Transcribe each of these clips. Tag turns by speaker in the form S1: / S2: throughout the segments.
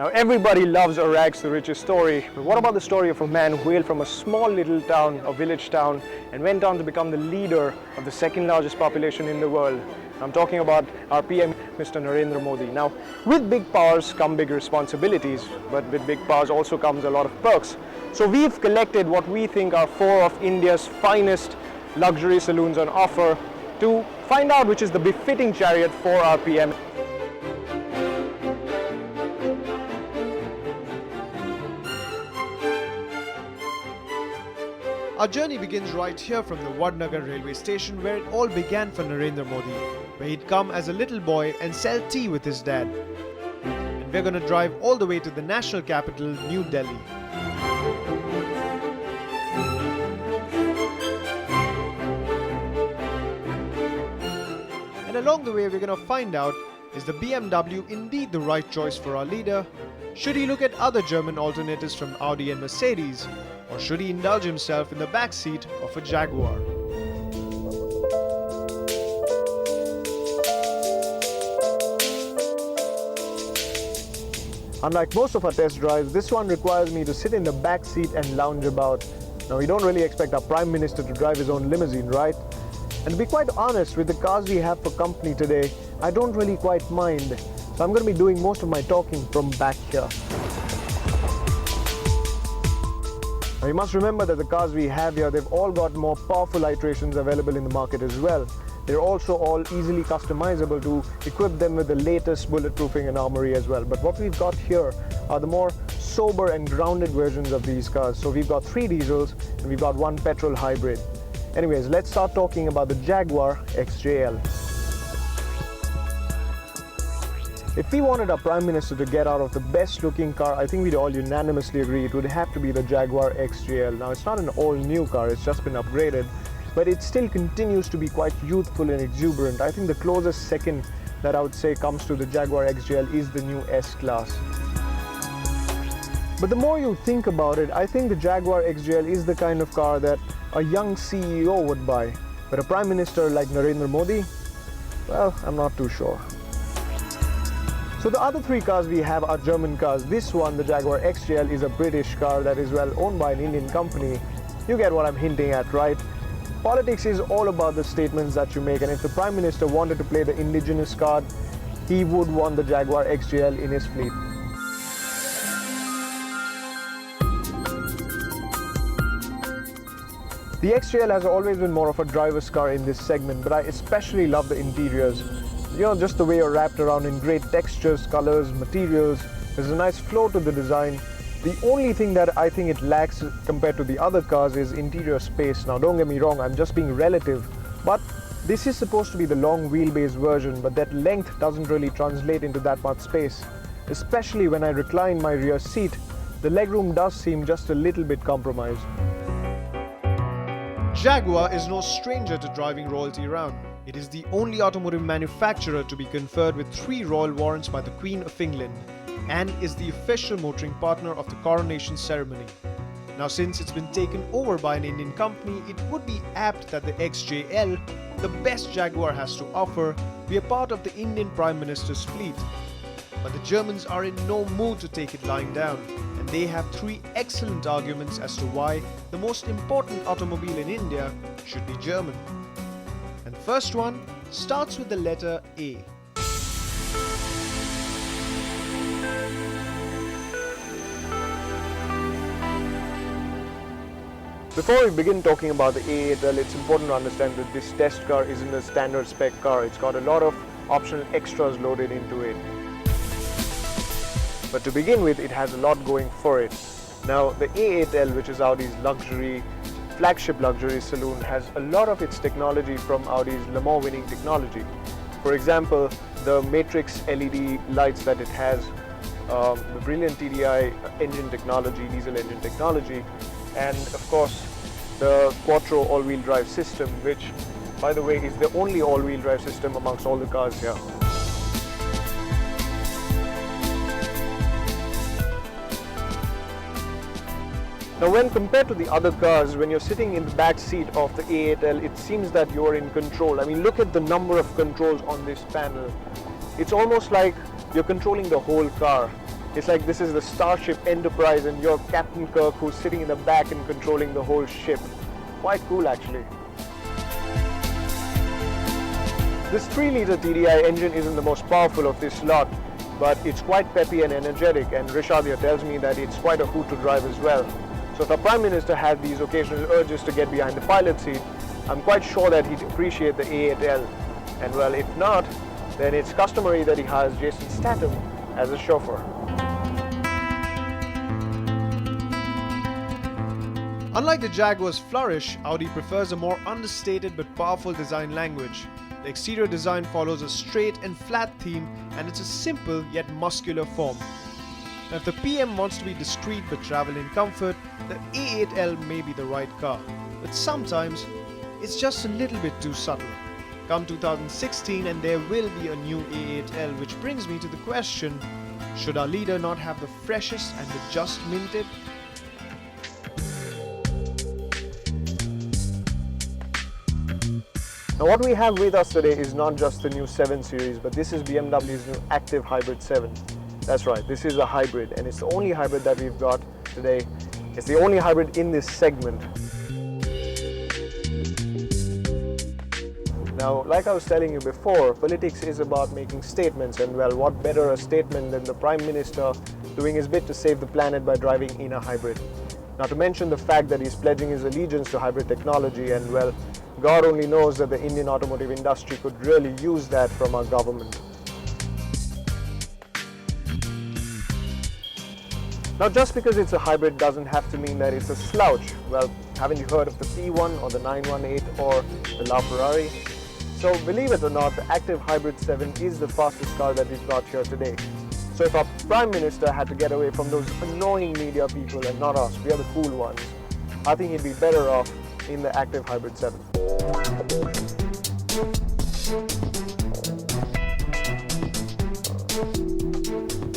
S1: Now everybody loves a rags to riches story, but what about the story of a man who hailed from a small little town, a village town, and went on to become the leader of the second largest population in the world? I'm talking about our PM, Mr. Narendra Modi. Now, with big powers come big responsibilities, but with big powers also comes a lot of perks. So we've collected what we think are 4 of India's finest luxury saloons on offer to find out which is the befitting chariot for our PM.
S2: Our journey begins right here from the Vadnagar railway station, where it all began for Narendra Modi, where he'd come as a little boy and sell tea with his dad. And we're gonna drive all the way to the national capital, New Delhi. And along the way we're gonna find out, is the BMW indeed the right choice for our leader? Should he look at other German alternatives from Audi and Mercedes? Or should he indulge himself in the back seat of a Jaguar?
S1: Unlike most of our test drives, this one requires me to sit in the back seat and lounge about. Now, we don't really expect our Prime Minister to drive his own limousine, right? And to be quite honest, with the cars we have for company today, I don't really quite mind. So I'm going to be doing most of my talking from back here. Now you must remember that the cars we have here, they've all got more powerful iterations available in the market as well. They're also all easily customizable to equip them with the latest bulletproofing and armory as well. But what we've got here are the more sober and grounded versions of these cars. So we've got 3 diesels and we've got 1 petrol hybrid. Anyways, let's start talking about the Jaguar XJL. If we wanted our Prime Minister to get out of the best looking car, I think we'd all unanimously agree it would have to be the Jaguar XJL. Now, it's not an all new car, it's just been upgraded, but it still continues to be quite youthful and exuberant. I think the closest second that I would say comes to the Jaguar XJL is the new S-Class. But the more you think about it, I think the Jaguar XJL is the kind of car that a young CEO would buy. But a Prime Minister like Narendra Modi, well, I'm not too sure. So the other 3 cars we have are German cars. This one, the Jaguar XJL, is a British car that is well owned by an Indian company. You get what I'm hinting at, right? Politics is all about the statements that you make, and if the Prime Minister wanted to play the indigenous card, he would want the Jaguar XJL in his fleet. The XJL has always been more of a driver's car in this segment, but I especially love the interiors. You know, just the way you're wrapped around in great textures, colors, materials. There's a nice flow to the design. The only thing that I think it lacks compared to the other cars is interior space. Now, don't get me wrong, I'm just being relative, but this is supposed to be the long wheelbase version, but that length doesn't really translate into that much space. Especially when I recline my rear seat, the legroom does seem just a little bit compromised.
S2: Jaguar is no stranger to driving royalty around. It is the only automotive manufacturer to be conferred with 3 royal warrants by the Queen of England and is the official motoring partner of the coronation ceremony. Now, since it's been taken over by an Indian company, it would be apt that the XJL, the best Jaguar has to offer, be a part of the Indian Prime Minister's fleet. But the Germans are in no mood to take it lying down, and they have 3 excellent arguments as to why the most important automobile in India should be German. And the first one starts with the letter A.
S1: Before we begin talking about the A8L, it's important to understand that this test car isn't a standard spec car. It's got a lot of optional extras loaded into it. But to begin with, it has a lot going for it. Now, the A8L, which is Audi's flagship luxury saloon, has a lot of its technology from Audi's Le Mans winning technology. For example, the matrix LED lights that it has, the brilliant TDI engine technology, diesel engine technology, and of course the Quattro all-wheel drive system, which, by the way, is the only all-wheel drive system amongst all the cars here. Now, when compared to the other cars, when you're sitting in the back seat of the A8L, it seems that you're in control. I mean, look at the number of controls on this panel. It's almost like you're controlling the whole car. It's like this is the Starship Enterprise and you're Captain Kirk who's sitting in the back and controlling the whole ship. Quite cool actually. This 3-litre TDI engine isn't the most powerful of this lot, but it's quite peppy and energetic, and Rishad here tells me that it's quite a hoot to drive as well. So if the Prime Minister had these occasional urges to get behind the pilot seat, I'm quite sure that he'd appreciate the A8L. And well, if not, then it's customary that he hires Jason Statham as a chauffeur.
S2: Unlike the Jaguar's flourish, Audi prefers a more understated but powerful design language. The exterior design follows a straight and flat theme, and it's a simple yet muscular form. Now, if the PM wants to be discreet but travel in comfort, the A8L may be the right car. But sometimes, it's just a little bit too subtle. Come 2016 and there will be a new A8L, which brings me to the question, should our leader not have the freshest and the just minted?
S1: Now what we have with us today is not just the new 7 Series, but this is BMW's new ActiveHybrid 7. That's right, this is a hybrid, and it's the only hybrid that we've got today. It's the only hybrid in this segment. Now, like I was telling you before, politics is about making statements, and well, what better a statement than the Prime Minister doing his bit to save the planet by driving in a hybrid. Not to mention the fact that he's pledging his allegiance to hybrid technology, and well, God only knows that the Indian automotive industry could really use that from our government. Now, just because it's a hybrid doesn't have to mean that it's a slouch. Well, haven't you heard of the P1 or the 918 or the LaFerrari? So believe it or not, the ActiveHybrid 7 is the fastest car that we've got here today. So if our Prime Minister had to get away from those annoying media people and not us, we are the cool ones, I think he'd be better off in the ActiveHybrid 7.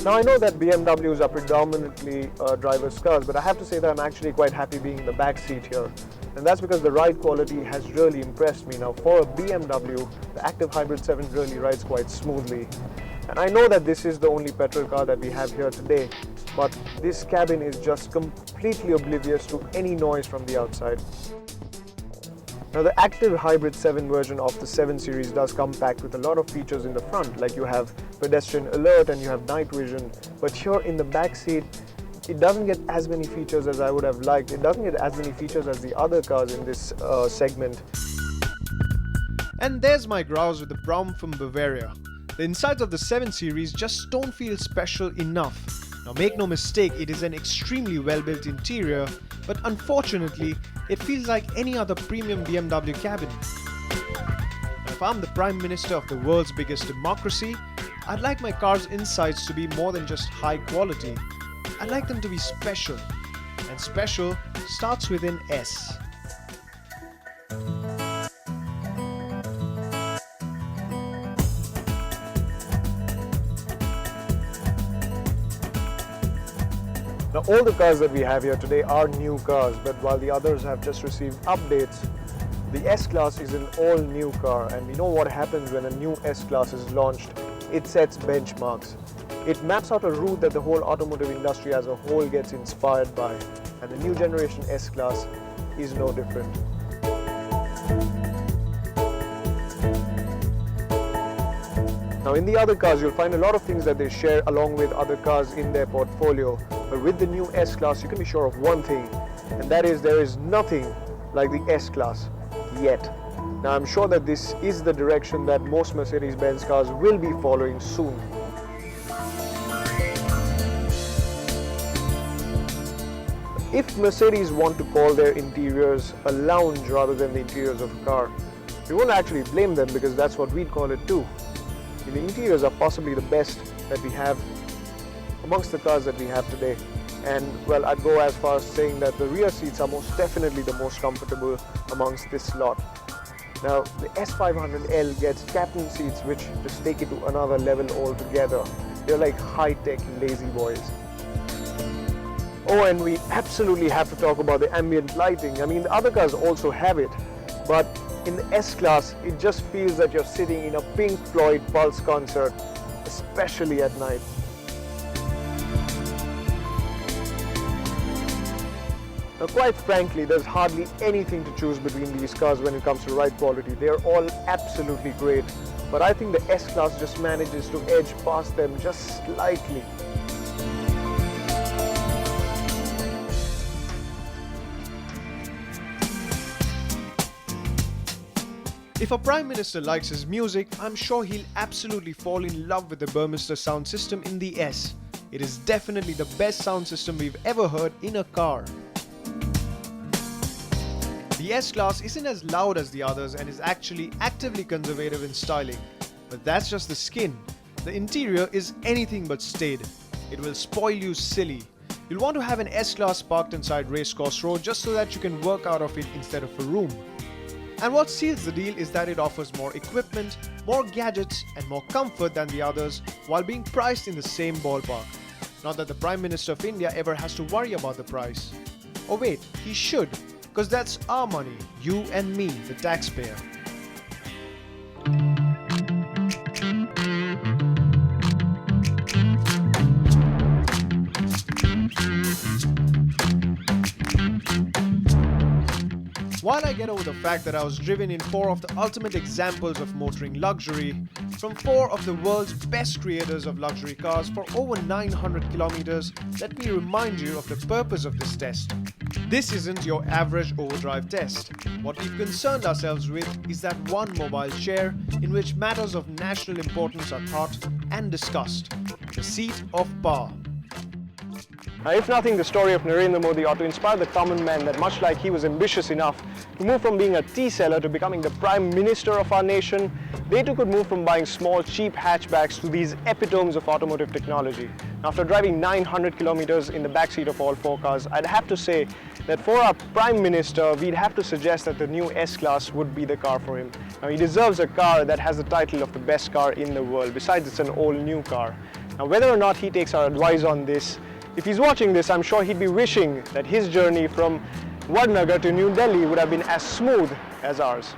S1: Now I know that BMWs are predominantly driver's cars, but I have to say that I'm actually quite happy being in the back seat here. And that's because the ride quality has really impressed me. Now for a BMW, the ActiveHybrid 7 really rides quite smoothly. And I know that this is the only petrol car that we have here today, but this cabin is just completely oblivious to any noise from the outside. Now the ActiveHybrid 7 version of the 7 Series does come packed with a lot of features in the front, like you have pedestrian alert and you have night vision, but here in the back seat, it doesn't get as many features as I would have liked. It doesn't get as many features as the other cars in this segment.
S2: And there's my grouse with the Braum from Bavaria. The insides of the 7 Series just don't feel special enough. Now make no mistake, it is an extremely well-built interior, but unfortunately, it feels like any other premium BMW cabin. Now, if I'm the Prime Minister of the world's biggest democracy, I'd like my car's insides to be more than just high quality. I'd like them to be special, and special starts with an S.
S1: Now all the cars that we have here today are new cars, but while the others have just received updates, the S-Class is an all-new car, and we know what happens when a new S-Class is launched. It sets benchmarks. It maps out a route that the whole automotive industry as a whole gets inspired by, and the new generation S-Class is no different. Now in the other cars, you'll find a lot of things that they share along with other cars in their portfolio. But with the new S-Class, you can be sure of one thing, and that is there is nothing like the S-Class yet. Now I'm sure that this is the direction that most Mercedes-Benz cars will be following soon. If Mercedes want to call their interiors a lounge rather than the interiors of a car, we won't actually blame them, because that's what we'd call it too. The interiors are possibly the best that we have amongst the cars that we have today. And well, I'd go as far as saying that the rear seats are most definitely the most comfortable amongst this lot. Now the S500L gets captain seats which just take it to another level altogether. They're like high-tech lazy boys. Oh, and we absolutely have to talk about the ambient lighting. I mean, the other cars also have it, but in the S-Class, it just feels that you're sitting in a Pink Floyd Pulse concert, especially at night. Now, quite frankly, there's hardly anything to choose between these cars when it comes to ride quality. They're all absolutely great, but I think the S-Class just manages to edge past them just slightly.
S2: If a Prime Minister likes his music, I'm sure he'll absolutely fall in love with the Burmester sound system in the S. It is definitely the best sound system we've ever heard in a car. The S-Class isn't as loud as the others and is actually actively conservative in styling. But that's just the skin. The interior is anything but staid. It will spoil you silly. You'll want to have an S-Class parked inside Racecourse Road just so that you can work out of it instead of a room. And what seals the deal is that it offers more equipment, more gadgets and more comfort than the others while being priced in the same ballpark. Not that the Prime Minister of India ever has to worry about the price. Oh wait, he should, because that's our money, you and me, the taxpayer. While I get over the fact that I was driven in 4 of the ultimate examples of motoring luxury, from 4 of the world's best creators of luxury cars for over 900 kilometers, let me remind you of the purpose of this test. This isn't your average overdrive test. What we've concerned ourselves with is that one mobile chair in which matters of national importance are thought and discussed. The seat of power.
S1: Now, if nothing, the story of Narendra Modi ought to inspire the common man that much like he was ambitious enough to move from being a tea seller to becoming the Prime Minister of our nation, they too could move from buying small, cheap hatchbacks to these epitomes of automotive technology. After driving 900 kilometers in the backseat of all 4 cars, I'd have to say that for our Prime Minister, we'd have to suggest that the new S-Class would be the car for him. Now, he deserves a car that has the title of the best car in the world. Besides, it's an all-new car. Now, whether or not he takes our advice on this, if he's watching this, I'm sure he'd be wishing that his journey from Vadnagar to New Delhi would have been as smooth as ours.